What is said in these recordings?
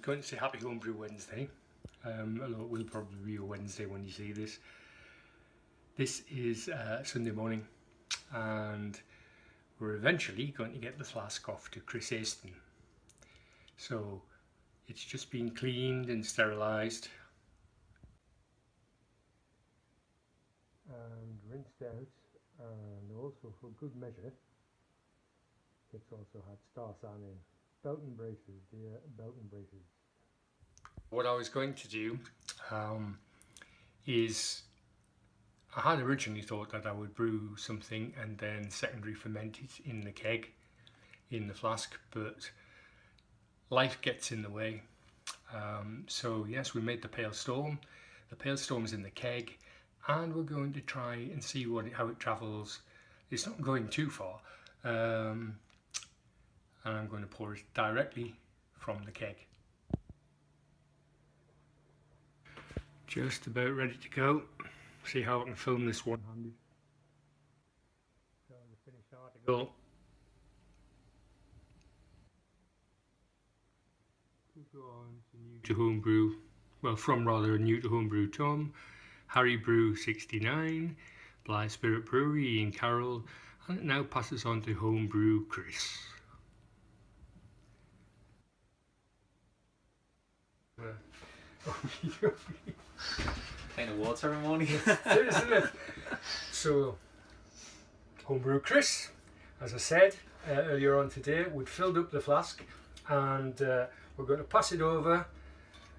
was going to say Happy Homebrew Wednesday, although it will probably be a Wednesday when you see this. This is Sunday morning, and we're eventually going to get the flask off to Chris Aston. So it's just been cleaned and sterilised and rinsed out, and also for good measure it's also had star san in. Belt and braces, dear belt and braces. What I was going to do is, I had originally thought that I would brew something and then secondary ferment it in the keg, in the flask, but life gets in the way. So yes, we made the Pale Storm. The Pale Storm's in the keg, and we're going to try and see how it travels. It's not going too far, and I'm going to pour it directly from the keg. Just about ready to go. See how I can film this one-handed. So the finished article. Could go on to new to homebrew. Well, from rather a new to homebrew Tom, Harry Brew 69, Blyth Spirit Brewery, Ian Carroll, and it now passes on to homebrew Chris. Kind of award ceremony. Isn't it? So, homebrew Chris, as I said earlier on today, we'd filled up the flask, and we're going to pass it over.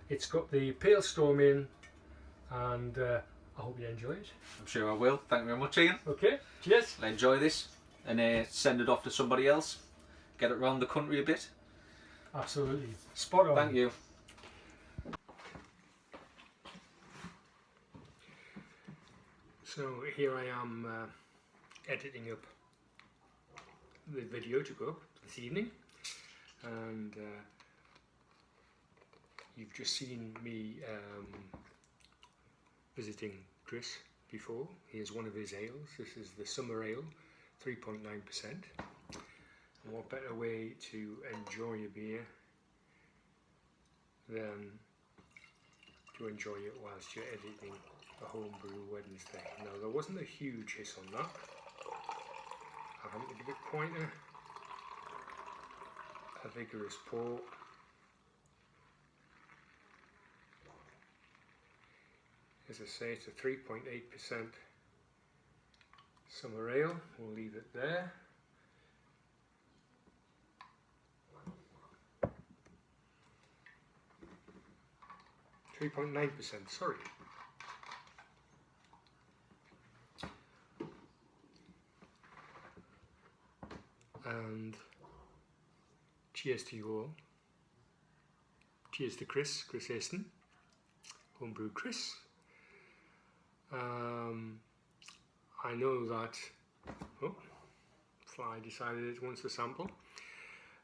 It's got the Pale Storm in, and I hope you enjoy it. I'm sure I will. Thank you very much, Ian. Okay, cheers. I'll enjoy this and send it off to somebody else. Get it around the country a bit. Absolutely. Spot on. Thank you. So here I am editing up the video to go up this evening, and you've just seen me visiting Chris before. Here's one of his ales. This is the Summer Ale, 3.9%. And what better way to enjoy a beer than to enjoy it whilst you're editing a homebrew Wednesday. Now, there wasn't a huge hiss on that. I haven't to give it quite a vigorous pour. As I say, it's a 3.8% summer ale. We'll leave it there. .9%, sorry. And cheers to you all. Cheers to Chris Aston, homebrew Chris. I know that, oh, Fly decided it wants a sample.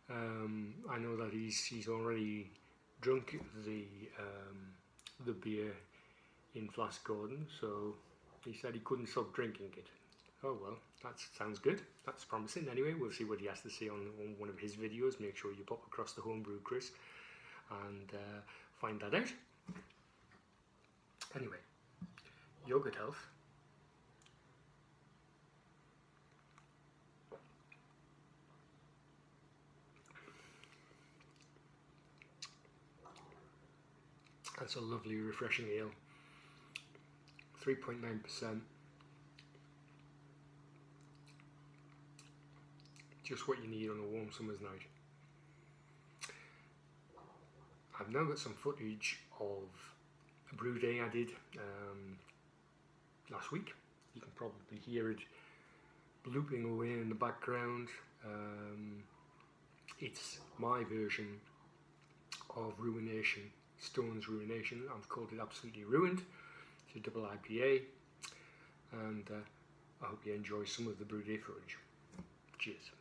I know that he's already drunk the beer in Flask Gordon, so he said he couldn't stop drinking it. Oh well, that sounds good. That's promising. Anyway, we'll see what he has to say on one of his videos. Make sure you pop across the homebrew Chris and find that out. Anyway, your good health. That's a lovely, refreshing ale. 3.9%. Just what you need on a warm summer's night. I've now got some footage of a brew day I did last week. You can probably hear it blooping away in the background. It's my version of Ruination, Stone's Ruination. I've called it Absolutely Ruined. It's a double IPA, and I hope you enjoy some of the brew day footage. Cheers.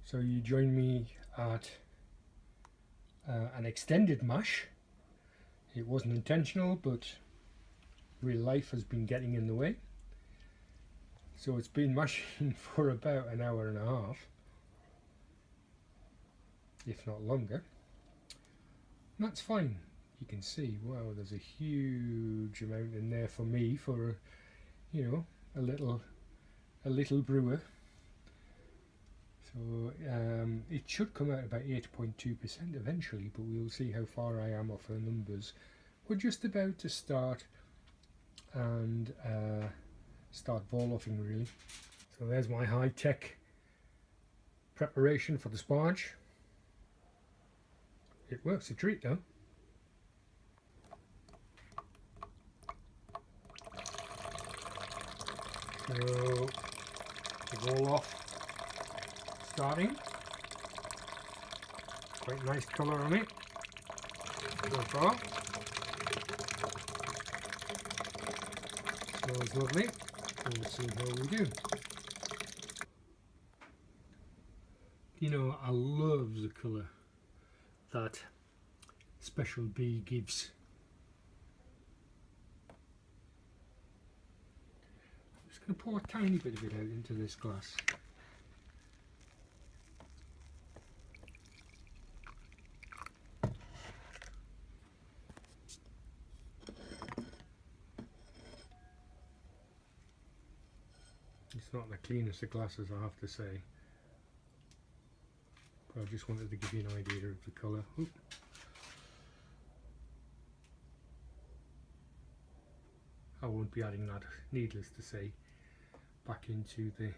So you join me at an extended mash It wasn't intentional, but real life has been getting in the way. So it's been mashing for about an hour and a half, if not longer. And that's fine. You can see, wow, there's a huge amount in there for me, for, you know, a little brewer. So it should come out about 8.2% eventually, but we'll see how far I am off her numbers. We're just about to start and start ball-offing, really. So there's my high-tech preparation for the sparge. It works a treat though. So the ball-off starting. Quite nice colour on it so far. Smells lovely. We'll see how we do. You know, I love the colour that Special B gives. I'm just going to pour a tiny bit of it out into this glass. It's not the cleanest of glasses, I have to say, but I just wanted to give you an idea of the colour. Oop. I won't be adding that, needless to say, back into the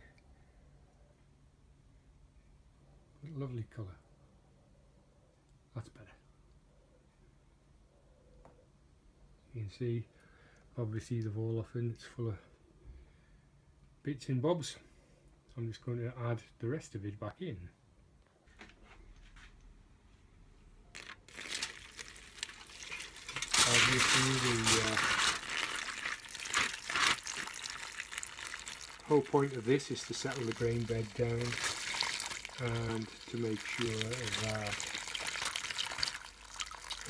lovely colour. That's better. You can see, obviously the Vorloffen, it's full of bits and bobs, so I'm just going to add the rest of it back in. Obviously the whole point of this is to settle the grain bed down and to make sure that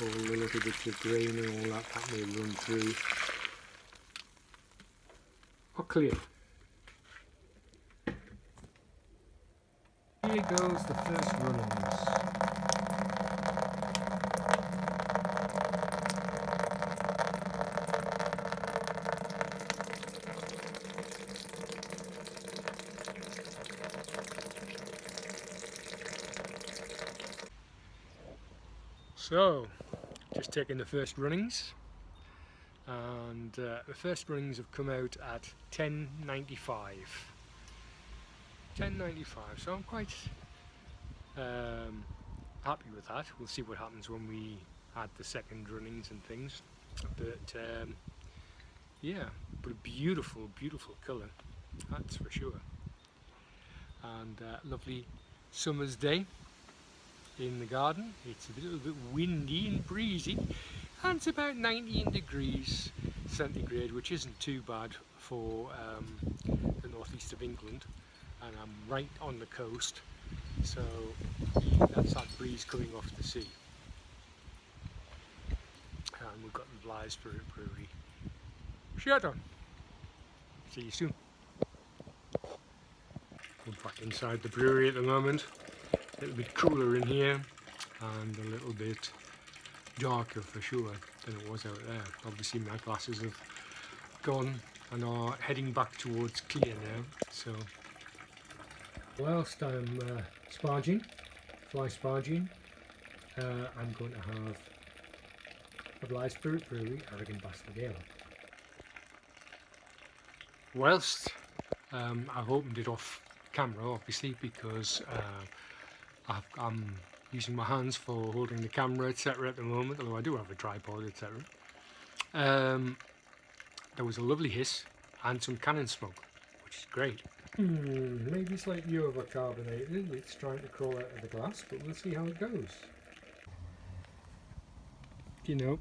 all the little bits of grain and all that may run through are clear. Here goes the first runnings. So, just taking the first runnings, and the first runnings have come out at 10.95. 10.95, so I'm quite happy with that. We'll see what happens when we add the second runnings and things, but yeah, but a beautiful, beautiful colour, that's for sure. And lovely summer's day in the garden. It's a little bit windy and breezy, and it's about 19 degrees centigrade, which isn't too bad for the northeast of England, and I'm right on the coast, so that's that breeze coming off the sea. And we've got the Blyth Brewery shirt on. See you soon. We're back inside the brewery at the moment. A little bit cooler in here and a little bit darker for sure than it was out there. Obviously my glasses have gone and are heading back towards clear now. So whilst I'm sparging, fly sparging, I'm going to have a Blyth Brewery Arrogant Bastard Ale. Whilst I've opened it off camera, obviously, because I'm using my hands for holding the camera, etc. at the moment, although I do have a tripod, etc. There was a lovely hiss and some cannon smoke, which is great. Maybe slightly overcarbonated, it's trying to crawl out of the glass, but we'll see how it goes. You know,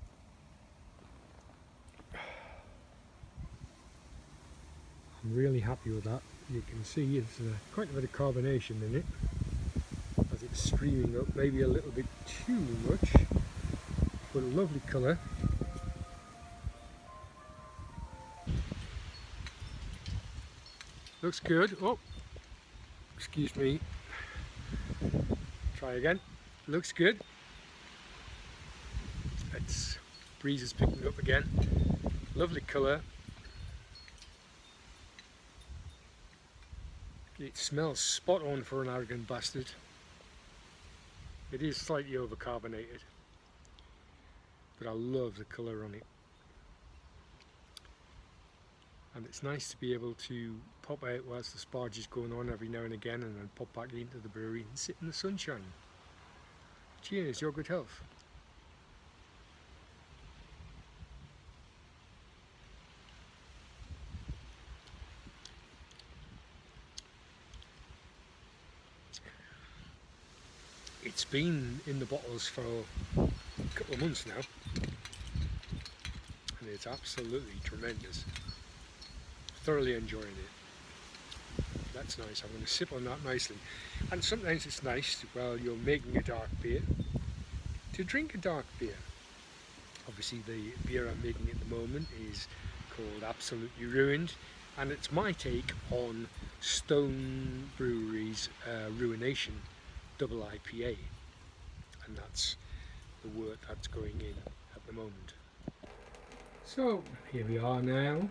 I'm really happy with that. You can see it's quite a bit of carbonation in it as it's streaming up, maybe a little bit too much, but a lovely colour. Looks good. Oh, excuse me. Try again. Looks good. It's breeze is picking up again. Lovely colour. It smells spot on for an arrogant bastard. It is slightly overcarbonated, but I love the colour on it. And it's nice to be able to pop out whilst the sparge is going on every now and again, and then pop back into the brewery and sit in the sunshine. Cheers, your good health. It's been in the bottles for a couple of months now, and it's absolutely tremendous. Thoroughly enjoying it. That's nice. I'm going to sip on that nicely. And sometimes it's nice while you're making a dark beer to drink a dark beer. Obviously the beer I'm making at the moment is called Absolutely Ruined, and it's my take on Stone Brewery's Ruination Double IPA, and that's the wort that's going in at the moment. So here we are now.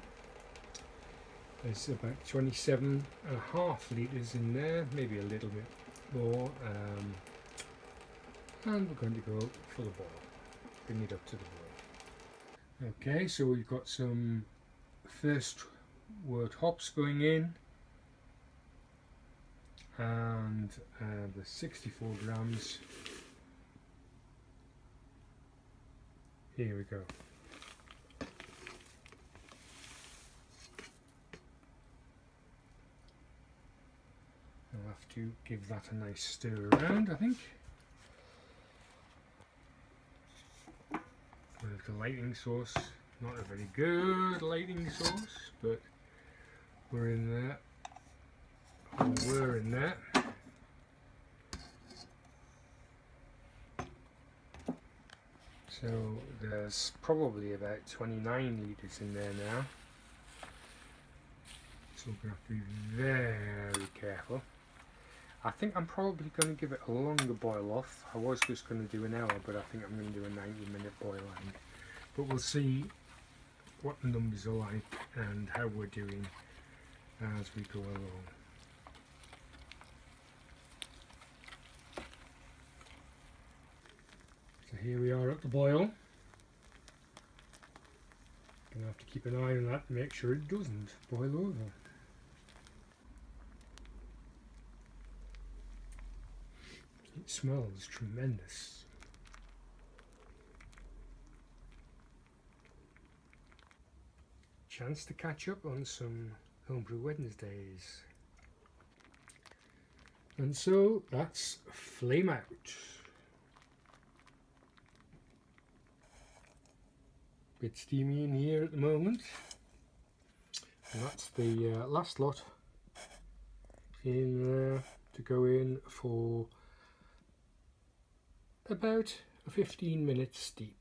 There's about 27.5 litres in there, maybe a little bit more, and we're going to go for the boil, bring it up to the boil. Okay, so we've got some first wort hops going in, and the 64 grams. Here we go. I'll have to give that a nice stir around, I think. With the lighting sauce, not a very good lighting sauce, but we're in there. Oh, we're in there. So there's probably about 29 litres in there now. So we're going to have to be very careful. I think I'm probably going to give it a longer boil off. I was just going to do an hour, but I think I'm going to do a 90-minute boil, I think. But we'll see what the numbers are like and how we're doing as we go along. So here we are at the boil. Gonna have to keep an eye on that to make sure it doesn't boil over. It smells tremendous. Chance to catch up on some Homebrew Wednesdays. And so that's flame out. Bit steamy in here at the moment. And that's the last lot in to go in for about a 15-minute steep.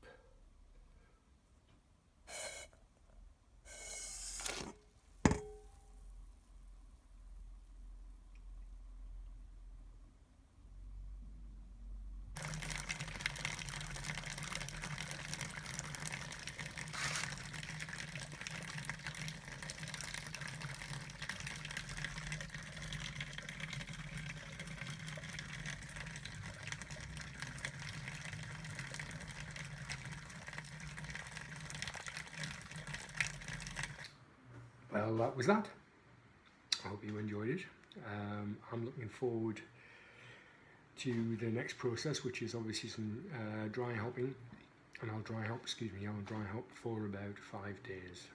Well, that was that. I hope you enjoyed it. I'm looking forward to the next process, which is obviously some dry hopping, and I'll dry hop for about 5 days.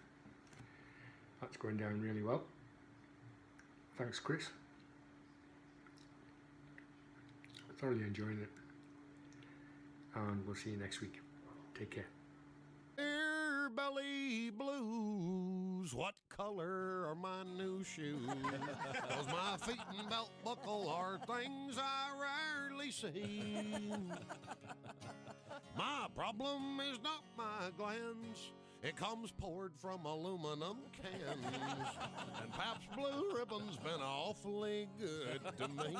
That's going down really well. Thanks, Chris. Thoroughly enjoying it, and we'll see you next week. Take care. Dear belly blues, what color are my new shoes? 'Cause my feet and belt buckle are things I rarely see. My problem is not my glands, It comes poured from aluminum cans. And Pabst Blue Ribbon's been awfully good to me.